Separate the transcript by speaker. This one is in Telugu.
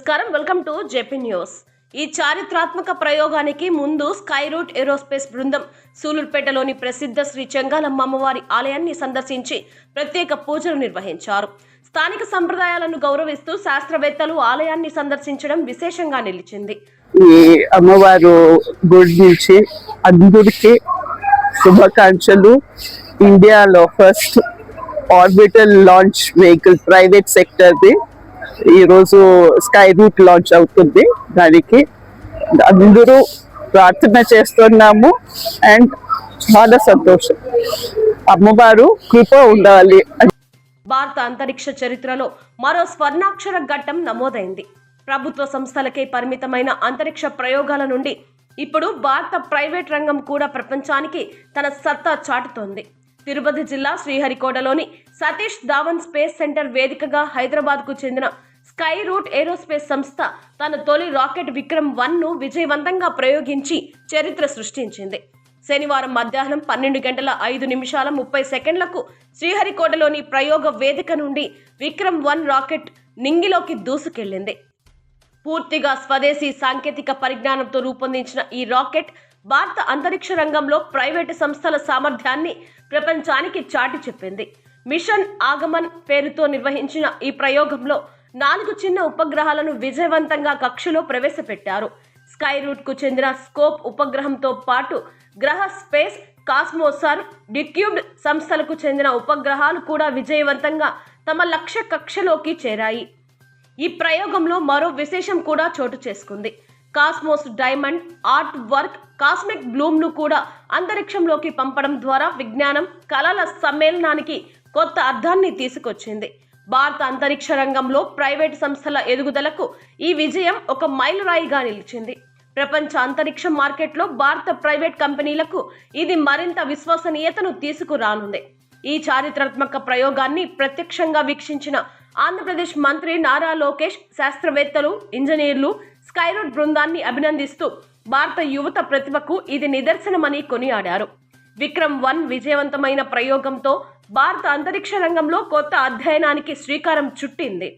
Speaker 1: నమస్కారం, వెల్కమ్ టు జేపీ న్యూస్. ఈ చారిత్రాత్మక ప్రయోగానికి ముందు స్కై రూట్ ఏరోస్పేస్ బృందం సూలూరుపేటలోని ప్రసిద్ధ శ్రీ చెంగాలమ్మ అమ్మవారి ఆలయాన్ని సందర్శించి ప్రత్యేక పూజలు నిర్వహించారు. స్థానిక సంప్రదాయాలను గౌరవిస్తూ శాస్త్రవేత్తలు ఆలయాన్ని సందర్శించడం విశేషంగా నిలిచింది.
Speaker 2: ఈ అమ్మవారు గుడి నుంచి అందరికీ శుభాకాంక్షలు. ఇండియాలో first orbital launch vehicle private సెక్టర్ది ఈరోజు స్కై రూట్ లాంచ్ అవుతుంది. దానికి అందరూ ప్రార్థన చేస్తున్నాము అండ్ చాలా సంతోషం. అమ్మవారు కృప ఉండాలి.
Speaker 1: భారత అంతరిక్ష చరిత్రలో మరో స్వర్ణాక్షర ఘట్టం నమోదైంది. ప్రభుత్వ సంస్థలకే పరిమితమైన అంతరిక్ష ప్రయోగాల నుండి ఇప్పుడు భారత ప్రైవేట్ రంగం కూడా ప్రపంచానికి తన సత్తా చాటుతోంది. తిరుపతి జిల్లా శ్రీహరికోటలోని సతీష్ ధావన్ స్పేస్ సెంటర్ వేదికగా హైదరాబాద్కు చెందిన స్కై రూట్ ఏరోస్పేస్ సంస్థ తన తొలి రాకెట్ విక్రమ్ 1ను విజయవంతంగా ప్రయోగించి చరిత్ర సృష్టించింది. శనివారం మధ్యాహ్నం 12:05:30 శ్రీహరికోటలోని ప్రయోగ వేదిక నుండి విక్రమ్ 1 రాకెట్ నింగిలోకి దూసుకెళ్లింది. పూర్తిగా స్వదేశీ సాంకేతిక పరిజ్ఞానంతో రూపొందించిన ఈ రాకెట్ భారత అంతరిక్ష రంగంలో ప్రైవేటు సంస్థల సామర్థ్యాన్ని ప్రపంచానికి చాటి చెప్పింది. మిషన్ ఆగమన్ పేరుతో నిర్వహించిన ఈ ప్రయోగంలో 4 చిన్న ఉపగ్రహాలను విజయవంతంగా కక్షలో ప్రవేశపెట్టారు. స్కై రూట్ కు చెందిన స్కోప్ ఉపగ్రహంతో పాటు గ్రహ స్పేస్ కాస్మోసర్ డిక్యూబ్డ్ సంస్థలకు చెందిన ఉపగ్రహాలు కూడా విజయవంతంగా తమ లక్ష్య కక్షలోకి చేరాయి. ఈ ప్రయోగంలో మరో విశేషం కూడా చోటు చేసుకుంది. Cosmos diamond art work cosmic Bloom ను కూడా అంతరిక్షంలోకి పంపడం ద్వారా విజ్ఞానం కళల సమ్మేళనానికి కొత్త అర్థాన్ని తీసుకొచ్చింది. భారత అంతరిక్ష రంగంలో ప్రైవేటు సంస్థల ఎదుగుదలకు ఈ విజయం ఒక మైలురాయిగా నిలిచింది. ప్రపంచ అంతరిక్ష మార్కెట్లో భారత ప్రైవేట్ కంపెనీలకు ఇది మరింత విశ్వసనీయతను తీసుకురానుంది. ఈ చారిత్రాత్మక ప్రయోగాన్ని ప్రత్యక్షంగా వీక్షించిన ఆంధ్రప్రదేశ్ మంత్రి నారా లోకేష్ శాస్త్రవేత్తలు, ఇంజనీర్లు, స్కై రూట్ బృందాన్ని అభినందిస్తూ భారత యువత ప్రతిభకు ఇది నిదర్శనమని కొనియాడారు. విక్రమ్ 1 విజయవంతమైన ప్రయోగంతో భారత అంతరిక్ష రంగంలో కొత్త అధ్యయనానికి శ్రీకారం చుట్టింది.